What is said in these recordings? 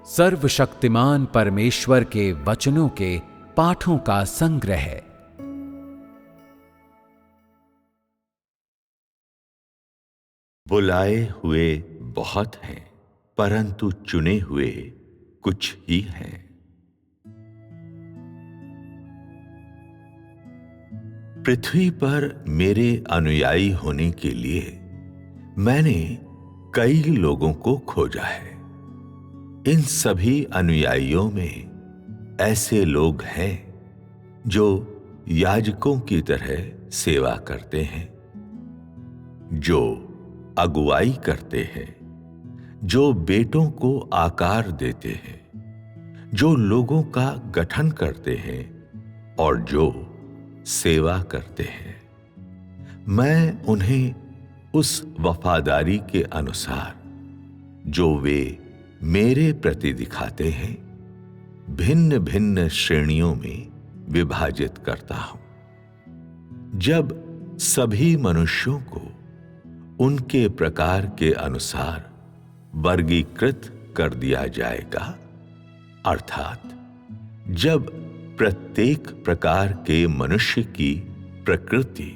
सर्वशक्तिमान परमेश्वर के वचनों के पाठों का संग्रह। बुलाए हुए बहुत हैं, परंतु चुने हुए कुछ ही हैं। पृथ्वी पर मेरे अनुयायी होने के लिए मैंने कई लोगों को खोजा है। इन सभी अनुयायियों में ऐसे लोग हैं जो याजकों की तरह सेवा करते हैं, जो अगुवाई करते हैं, जो बेटों को आकार देते हैं, जो लोगों का गठन करते हैं और जो सेवा करते हैं। मैं उन्हें उस वफादारी के अनुसार जो वे मेरे प्रति दिखाते हैं भिन्न भिन्न श्रेणियों में विभाजित करता हूं। जब सभी मनुष्यों को उनके प्रकार के अनुसार वर्गीकृत कर दिया जाएगा, अर्थात जब प्रत्येक प्रकार के मनुष्य की प्रकृति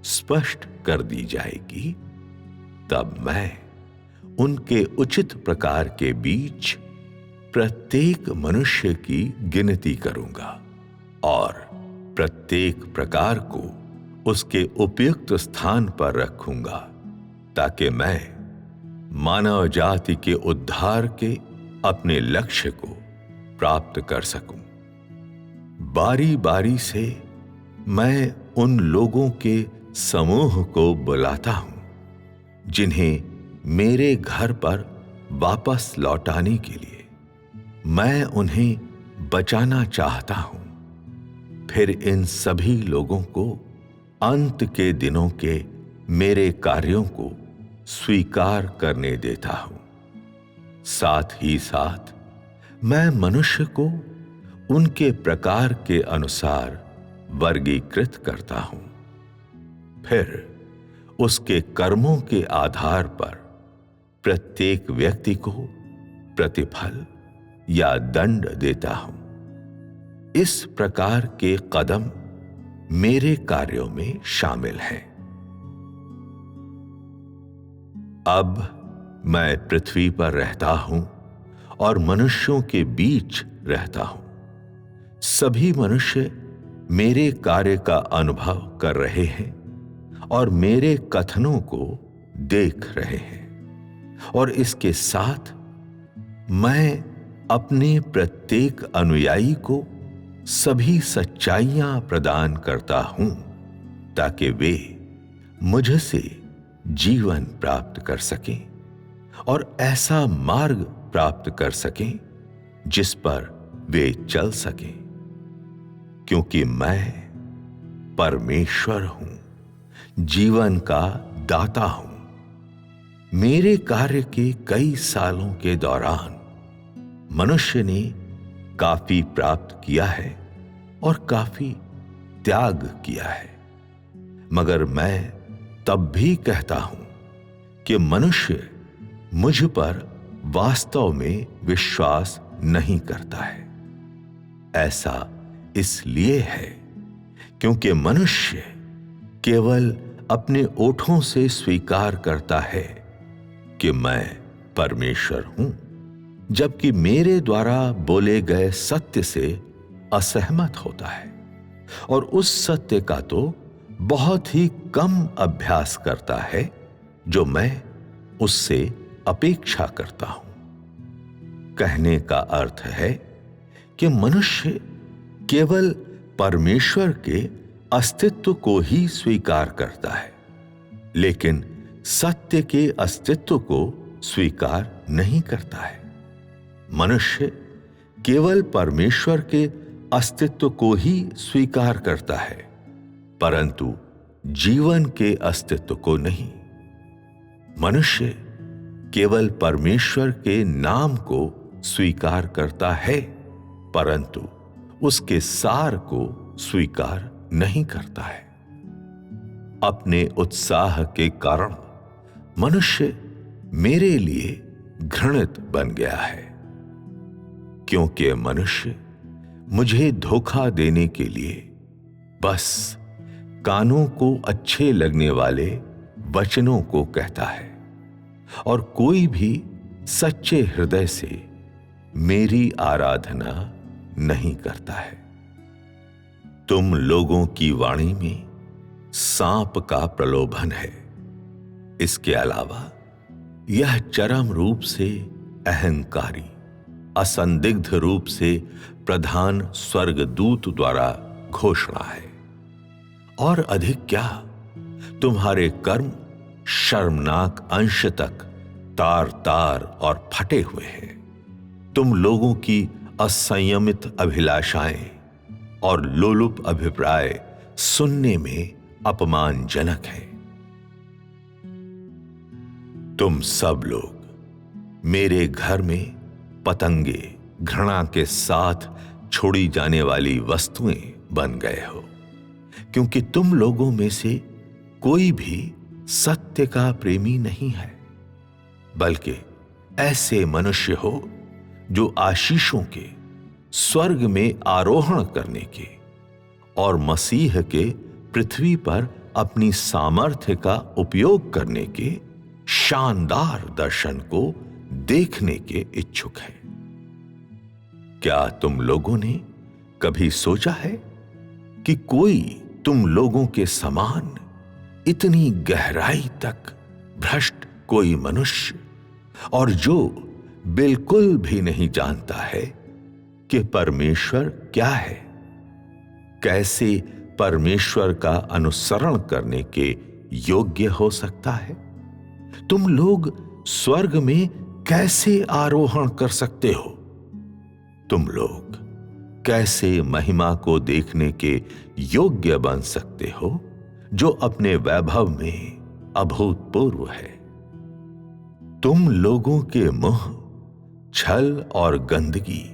स्पष्ट कर दी जाएगी, तब मैं उनके उचित प्रकार के बीच प्रत्येक मनुष्य की गिनती करूंगा और प्रत्येक प्रकार को उसके उपयुक्त स्थान पर रखूंगा, ताकि मैं मानव जाति के उद्धार के अपने लक्ष्य को प्राप्त कर सकूं। बारी बारी से मैं उन लोगों के समूह को बुलाता हूं जिन्हें मेरे घर पर वापस लौटाने के लिए मैं उन्हें बचाना चाहता हूं। फिर इन सभी लोगों को अंत के दिनों के मेरे कार्यों को स्वीकार करने देता हूं। साथ ही साथ मैं मनुष्य को उनके प्रकार के अनुसार वर्गीकृत करता हूं। फिर उसके कर्मों के आधार पर प्रत्येक व्यक्ति को प्रतिफल या दंड देता हूं। इस प्रकार के कदम मेरे कार्यों में शामिल हैं। अब मैं पृथ्वी पर रहता हूं और मनुष्यों के बीच रहता हूं। सभी मनुष्य मेरे कार्य का अनुभव कर रहे हैं और मेरे कथनों को देख रहे हैं, और इसके साथ मैं अपने प्रत्येक अनुयायी को सभी सच्चाइयां प्रदान करता हूं, ताकि वे मुझसे जीवन प्राप्त कर सकें और ऐसा मार्ग प्राप्त कर सकें जिस पर वे चल सकें, क्योंकि मैं परमेश्वर हूं, जीवन का दाता हूं। मेरे कार्य के कई सालों के दौरान मनुष्य ने काफी प्राप्त किया है और काफी त्याग किया है, मगर मैं तब भी कहता हूं कि मनुष्य मुझ पर वास्तव में विश्वास नहीं करता है। ऐसा इसलिए है क्योंकि मनुष्य केवल अपने ओठों से स्वीकार करता है कि मैं परमेश्वर हूं, जबकि मेरे द्वारा बोले गए सत्य से असहमत होता है और उस सत्य का तो बहुत ही कम अभ्यास करता है जो मैं उससे अपेक्षा करता हूं। कहने का अर्थ है कि मनुष्य केवल परमेश्वर के अस्तित्व को ही स्वीकार करता है, लेकिन सत्य के अस्तित्व को स्वीकार नहीं करता है। मनुष्य केवल परमेश्वर के अस्तित्व को ही स्वीकार करता है, परंतु जीवन के अस्तित्व को नहीं। मनुष्य केवल परमेश्वर के नाम को स्वीकार करता है, परंतु उसके सार को स्वीकार नहीं करता है। अपने उत्साह के कारण मनुष्य मेरे लिए घृणित बन गया है। क्योंकि मनुष्य मुझे धोखा देने के लिए बस कानों को अच्छे लगने वाले वचनों को कहता है और कोई भी सच्चे हृदय से मेरी आराधना नहीं करता है। तुम लोगों की वाणी में सांप का प्रलोभन है। इसके अलावा यह चरम रूप से अहंकारी, असंदिग्ध रूप से प्रधान स्वर्गदूत द्वारा घोषणा है। और अधिक क्या, तुम्हारे कर्म शर्मनाक अंश तक तार तार और फटे हुए हैं। तुम लोगों की असंयमित अभिलाषाएं और लोलुप अभिप्राय सुनने में अपमानजनक है। तुम सब लोग मेरे घर में पतंगे, घृणा के साथ छोड़ी जाने वाली वस्तुएं बन गए हो, क्योंकि तुम लोगों में से कोई भी सत्य का प्रेमी नहीं है, बल्कि ऐसे मनुष्य हो जो आशीषों के स्वर्ग में आरोहण करने के और मसीह के पृथ्वी पर अपनी सामर्थ्य का उपयोग करने के शानदार दर्शन को देखने के इच्छुक है। क्या तुम लोगों ने कभी सोचा है कि कोई तुम लोगों के समान इतनी गहराई तक भ्रष्ट कोई मनुष्य, और जो बिल्कुल भी नहीं जानता है कि परमेश्वर क्या है, कैसे परमेश्वर का अनुसरण करने के योग्य हो सकता है? तुम लोग स्वर्ग में कैसे आरोहण कर सकते हो? तुम लोग कैसे महिमा को देखने के योग्य बन सकते हो, जो अपने वैभव में अभूतपूर्व है? तुम लोगों के मुंह छल और गंदगी,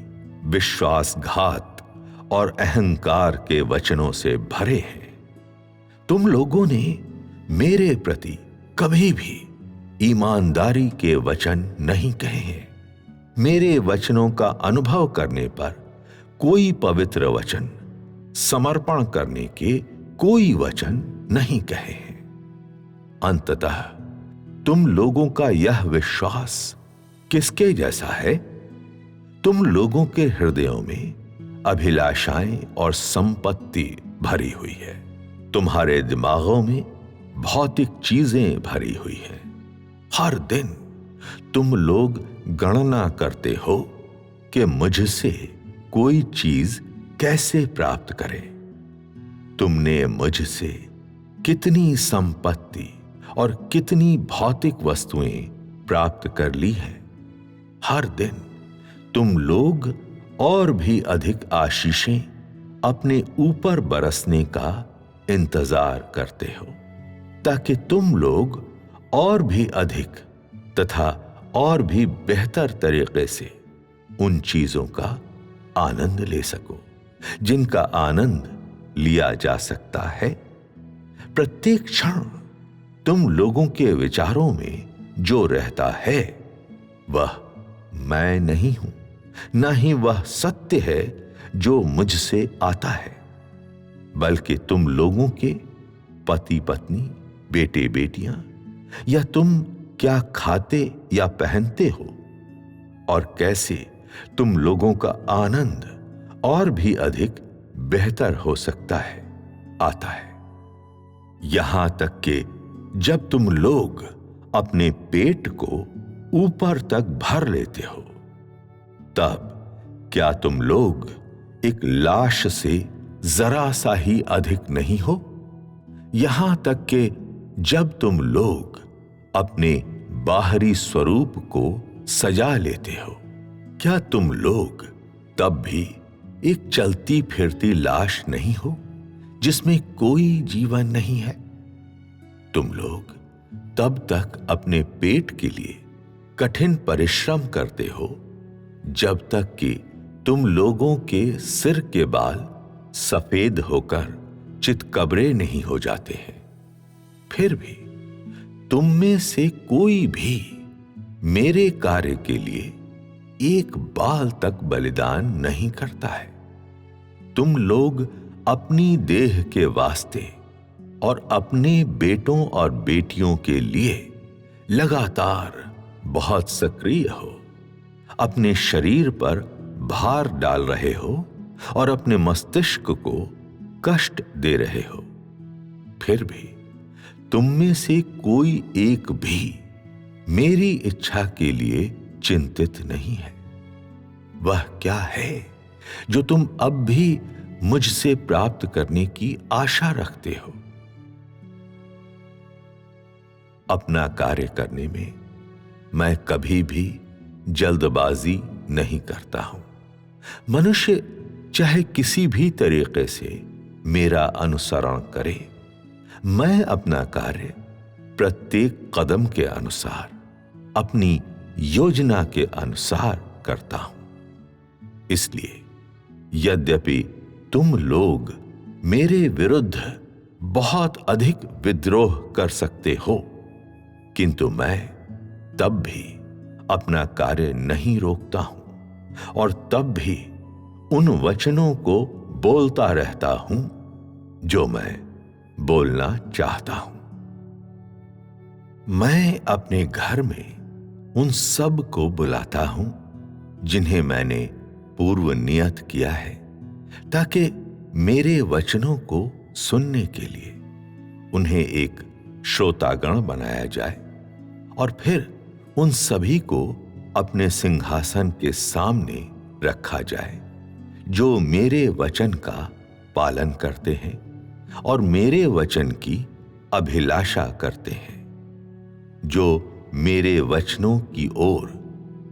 विश्वासघात और अहंकार के वचनों से भरे हैं। तुम लोगों ने मेरे प्रति कभी भी ईमानदारी के वचन नहीं कहे हैं। मेरे वचनों का अनुभव करने पर कोई पवित्र वचन, समर्पण करने के कोई वचन नहीं कहे हैं। अंततः तुम लोगों का यह विश्वास किसके जैसा है? तुम लोगों के हृदयों में अभिलाषाएं और संपत्ति भरी हुई है। तुम्हारे दिमागों में भौतिक चीजें भरी हुई है। हर दिन तुम लोग गणना करते हो कि मुझसे कोई चीज कैसे प्राप्त करें। तुमने मुझसे कितनी संपत्ति और कितनी भौतिक वस्तुएं प्राप्त कर ली हैं। हर दिन तुम लोग और भी अधिक आशीषें अपने ऊपर बरसने का इंतजार करते हो, ताकि तुम लोग और भी अधिक तथा और भी बेहतर तरीके से उन चीजों का आनंद ले सको, जिनका आनंद लिया जा सकता है। प्रत्येक क्षण तुम लोगों के विचारों में जो रहता है वह मैं नहीं हूं, न ही वह सत्य है जो मुझसे आता है, बल्कि तुम लोगों के पति पत्नी, बेटे बेटियां, या तुम क्या खाते या पहनते हो, और कैसे तुम लोगों का आनंद और भी अधिक बेहतर हो सकता है, आता है। यहां तक कि जब तुम लोग अपने पेट को ऊपर तक भर लेते हो, तब क्या तुम लोग एक लाश से जरा सा ही अधिक नहीं हो? यहां तक कि जब तुम लोग अपने बाहरी स्वरूप को सजा लेते हो, क्या तुम लोग तब भी एक चलती फिरती लाश नहीं हो जिसमें कोई जीवन नहीं है? तुम लोग तब तक अपने पेट के लिए कठिन परिश्रम करते हो जब तक कि तुम लोगों के सिर के बाल सफेद होकर चितकबरे नहीं हो जाते हैं। फिर भी तुम में से कोई भी मेरे कार्य के लिए एक बाल तक बलिदान नहीं करता है। तुम लोग अपनी देह के वास्ते और अपने बेटों और बेटियों के लिए लगातार बहुत सक्रिय हो, अपने शरीर पर भार डाल रहे हो और अपने मस्तिष्क को कष्ट दे रहे हो। फिर भी तुम में से कोई एक भी मेरी इच्छा के लिए चिंतित नहीं है। वह क्या है जो तुम अब भी मुझसे प्राप्त करने की आशा रखते हो? अपना कार्य करने में मैं कभी भी जल्दबाजी नहीं करता हूं। मनुष्य चाहे किसी भी तरीके से मेरा अनुसरण करे, मैं अपना कार्य प्रत्येक कदम के अनुसार, अपनी योजना के अनुसार करता हूं। इसलिए यद्यपि तुम लोग मेरे विरुद्ध बहुत अधिक विद्रोह कर सकते हो, किंतु मैं तब भी अपना कार्य नहीं रोकता हूं और तब भी उन वचनों को बोलता रहता हूं जो मैं बोलना चाहता हूं। मैं अपने घर में उन सब को बुलाता हूं जिन्हें मैंने पूर्व नियत किया है, ताकि मेरे वचनों को सुनने के लिए उन्हें एक श्रोतागण बनाया जाए और फिर उन सभी को अपने सिंहासन के सामने रखा जाए जो मेरे वचन का पालन करते हैं और मेरे वचन की अभिलाषा करते हैं, जो मेरे वचनों की ओर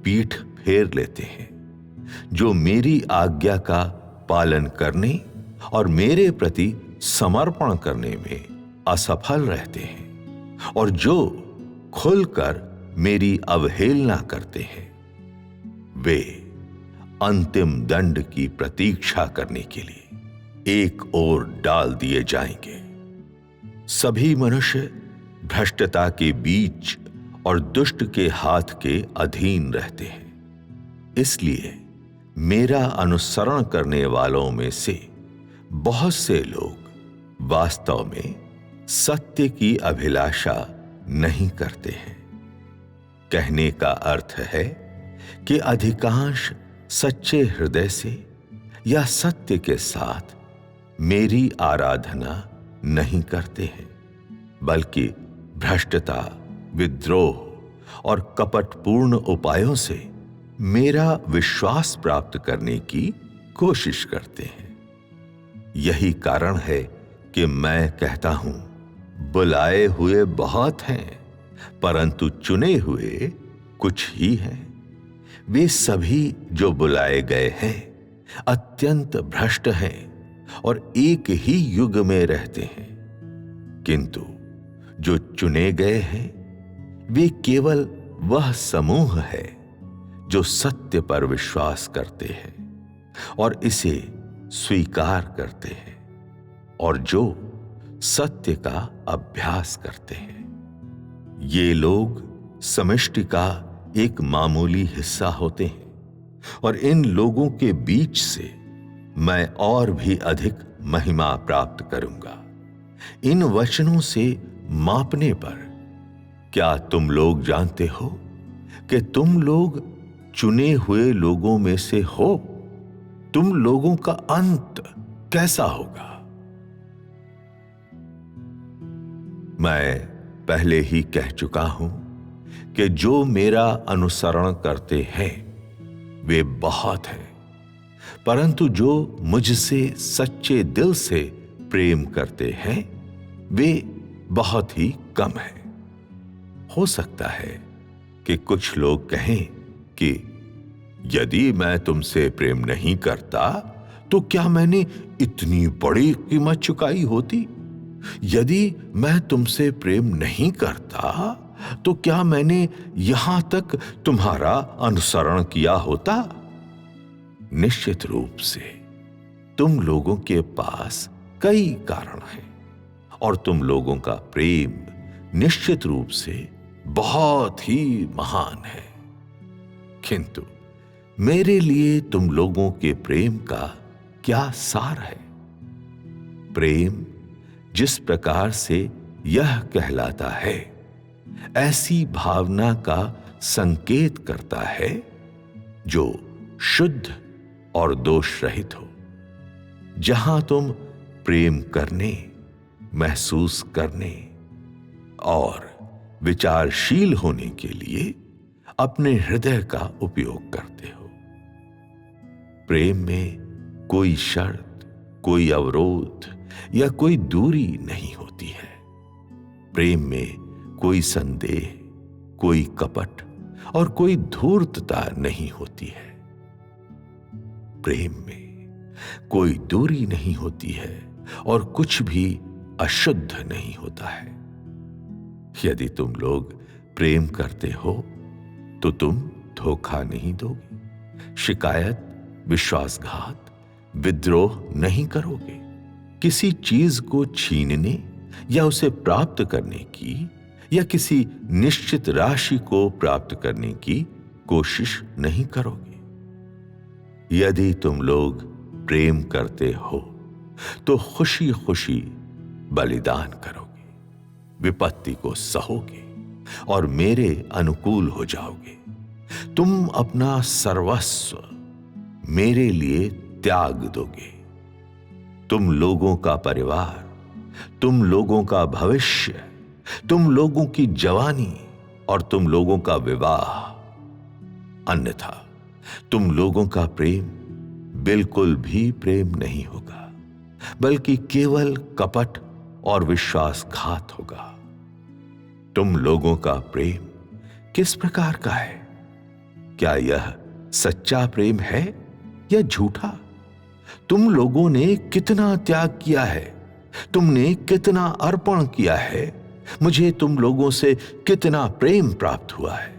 पीठ फेर लेते हैं, जो मेरी आज्ञा का पालन करने और मेरे प्रति समर्पण करने में असफल रहते हैं और जो खुलकर मेरी अवहेलना करते हैं, वे अंतिम दंड की प्रतीक्षा करने के लिए एक ओर डाल दिए जाएंगे। सभी मनुष्य भ्रष्टता के बीच और दुष्ट के हाथ के अधीन रहते हैं। इसलिए मेरा अनुसरण करने वालों में से बहुत से लोग वास्तव में सत्य की अभिलाषा नहीं करते हैं। कहने का अर्थ है कि अधिकांश सच्चे हृदय से या सत्य के साथ मेरी आराधना नहीं करते हैं, बल्कि भ्रष्टता, विद्रोह और कपटपूर्ण उपायों से मेरा विश्वास प्राप्त करने की कोशिश करते हैं। यही कारण है कि मैं कहता हूं, बुलाए हुए बहुत हैं, परंतु चुने हुए कुछ ही हैं। वे सभी जो बुलाए गए हैं अत्यंत भ्रष्ट हैं और एक ही युग में रहते हैं, किंतु जो चुने गए हैं वे केवल वह समूह है जो सत्य पर विश्वास करते हैं और इसे स्वीकार करते हैं और जो सत्य का अभ्यास करते हैं। ये लोग समष्टि का एक मामूली हिस्सा होते हैं और इन लोगों के बीच से मैं और भी अधिक महिमा प्राप्त करूंगा। इन वचनों से मापने पर क्या तुम लोग जानते हो कि तुम लोग चुने हुए लोगों में से हो? तुम लोगों का अंत कैसा होगा? मैं पहले ही कह चुका हूं कि जो मेरा अनुसरण करते हैं वे बहुत हैं, परंतु जो मुझसे सच्चे दिल से प्रेम करते हैं वे बहुत ही कम हैं। हो सकता है कि कुछ लोग कहें कि यदि मैं तुमसे प्रेम नहीं करता तो क्या मैंने इतनी बड़ी कीमत चुकाई होती? यदि मैं तुमसे प्रेम नहीं करता तो क्या मैंने यहां तक तुम्हारा अनुसरण किया होता? निश्चित रूप से तुम लोगों के पास कई कारण हैं और तुम लोगों का प्रेम निश्चित रूप से बहुत ही महान है, किंतु मेरे लिए तुम लोगों के प्रेम का क्या सार है? प्रेम जिस प्रकार से यह कहलाता है, ऐसी भावना का संकेत करता है जो शुद्ध और दोष रहित हो। जहां तुम प्रेम करने, महसूस करने और विचारशील होने के लिए अपने हृदय का उपयोग करते हो। प्रेम में कोई शर्त, कोई अवरोध या कोई दूरी नहीं होती है। प्रेम में कोई संदेह, कोई कपट और कोई धूर्तता नहीं होती है। प्रेम में कोई दूरी नहीं होती है और कुछ भी अशुद्ध नहीं होता है। यदि तुम लोग प्रेम करते हो तो तुम धोखा नहीं दोगे, शिकायत, विश्वासघात, विद्रोह नहीं करोगे, किसी चीज को छीनने या उसे प्राप्त करने की या किसी निश्चित राशि को प्राप्त करने की कोशिश नहीं करोगे। यदि तुम लोग प्रेम करते हो तो खुशी खुशी बलिदान करोगे, विपत्ति को सहोगे और मेरे अनुकूल हो जाओगे। तुम अपना सर्वस्व मेरे लिए त्याग दोगे। तुम लोगों का परिवार, तुम लोगों का भविष्य, तुम लोगों की जवानी और तुम लोगों का विवाह, अन्यथा तुम लोगों का प्रेम बिल्कुल भी प्रेम नहीं होगा, बल्कि केवल कपट और विश्वासघात होगा। तुम लोगों का प्रेम किस प्रकार का है? क्या यह सच्चा प्रेम है या झूठा? तुम लोगों ने कितना त्याग किया है, तुमने कितना अर्पण किया है, मुझे तुम लोगों से कितना प्रेम प्राप्त हुआ है।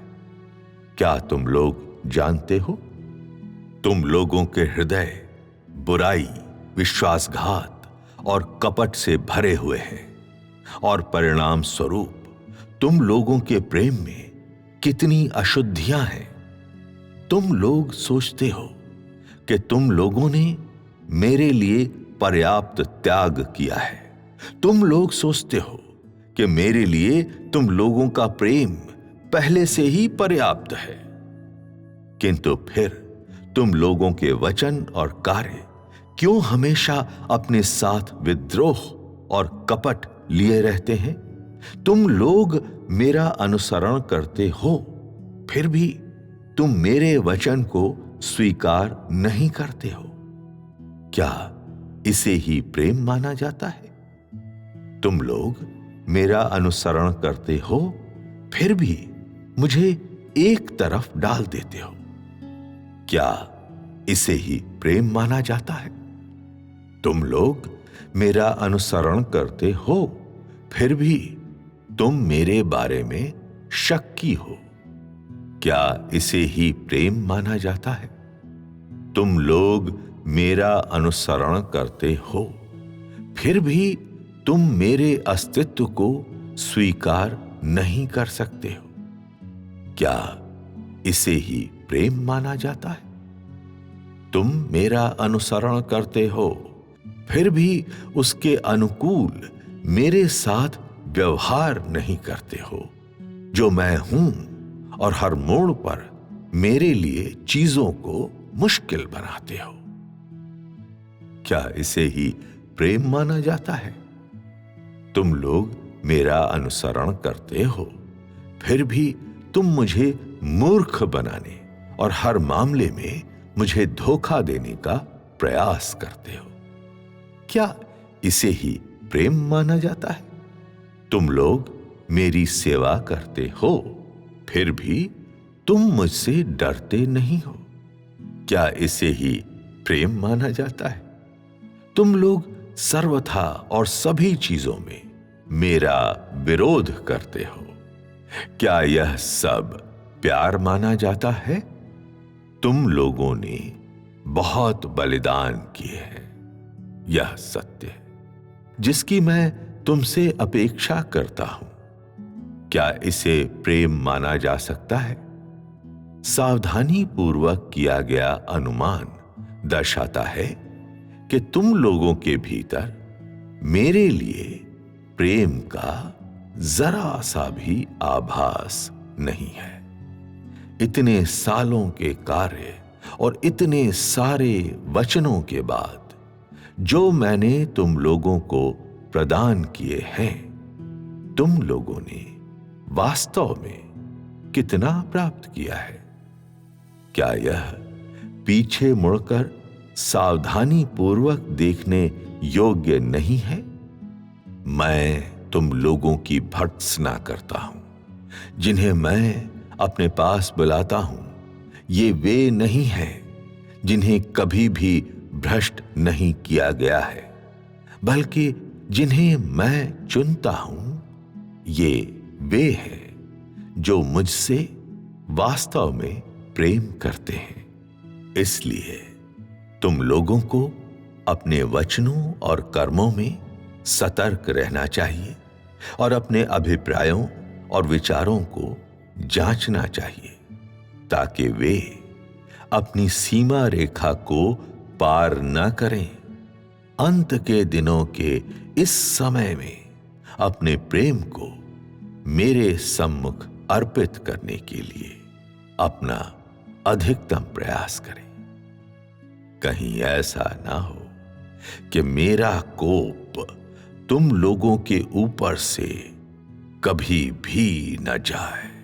क्या तुम लोग जानते हो? तुम लोगों के हृदय बुराई, विश्वासघात और कपट से भरे हुए हैं और परिणाम स्वरूप तुम लोगों के प्रेम में कितनी अशुद्धियां हैं। तुम लोग सोचते हो कि तुम लोगों ने मेरे लिए पर्याप्त त्याग किया है। तुम लोग सोचते हो कि मेरे लिए तुम लोगों का प्रेम पहले से ही पर्याप्त है, किंतु फिर तुम लोगों के वचन और कार्य क्यों हमेशा अपने साथ विद्रोह और कपट लिए रहते हैं? तुम लोग मेरा अनुसरण करते हो, फिर भी तुम मेरे वचन को स्वीकार नहीं करते हो। क्या इसे ही प्रेम माना जाता है? तुम लोग मेरा अनुसरण करते हो, फिर भी मुझे एक तरफ डाल देते हो। क्या इसे ही प्रेम माना जाता है? तुम लोग मेरा अनुसरण करते हो, फिर भी तुम मेरे बारे में शक्की हो। क्या इसे ही प्रेम माना जाता है? तुम लोग मेरा अनुसरण करते हो, फिर भी तुम मेरे अस्तित्व को स्वीकार नहीं कर सकते हो। क्या इसे ही प्रेम माना जाता है? तुम मेरा अनुसरण करते हो, फिर भी उसके अनुकूल मेरे साथ व्यवहार नहीं करते हो। जो मैं हूं और हर मोड़ पर मेरे लिए चीजों को मुश्किल बनाते हो। क्या इसे ही प्रेम माना जाता है? तुम लोग मेरा अनुसरण करते हो, फिर भी तुम मुझे मूर्ख बनाने और हर मामले में मुझे धोखा देने का प्रयास करते हो। क्या इसे ही प्रेम माना जाता है? तुम लोग मेरी सेवा करते हो, फिर भी तुम मुझसे डरते नहीं हो। क्या इसे ही प्रेम माना जाता है? तुम लोग सर्वथा और सभी चीजों में मेरा विरोध करते हो। क्या यह सब प्यार माना जाता है? तुम लोगों ने बहुत बलिदान किए हैं, यह सत्य है, जिसकी मैं तुमसे अपेक्षा करता हूं। क्या इसे प्रेम माना जा सकता है? सावधानी पूर्वक किया गया अनुमान दर्शाता है कि तुम लोगों के भीतर मेरे लिए प्रेम का जरा सा भी आभास नहीं है। इतने सालों के कार्य और इतने सारे वचनों के बाद जो मैंने तुम लोगों को प्रदान किए हैं, तुम लोगों ने वास्तव में कितना प्राप्त किया है? क्या यह पीछे मुड़कर सावधानी पूर्वक देखने योग्य नहीं है? मैं तुम लोगों की भर्त्सना करता हूं, जिन्हें मैं अपने पास बुलाता हूं। ये वे नहीं हैं जिन्हें कभी भी भ्रष्ट नहीं किया गया है, बल्कि जिन्हें मैं चुनता हूं, ये वे हैं जो मुझसे वास्तव में प्रेम करते हैं। इसलिए तुम लोगों को अपने वचनों और कर्मों में सतर्क रहना चाहिए और अपने अभिप्रायों और विचारों को जांचना चाहिए, ताकि वे अपनी सीमा रेखा को पार न करें। अंत के दिनों के इस समय में अपने प्रेम को मेरे सम्मुख अर्पित करने के लिए अपना अधिकतम प्रयास करें। कहीं ऐसा ना हो कि मेरा कोप तुम लोगों के ऊपर से कभी भी न जाए।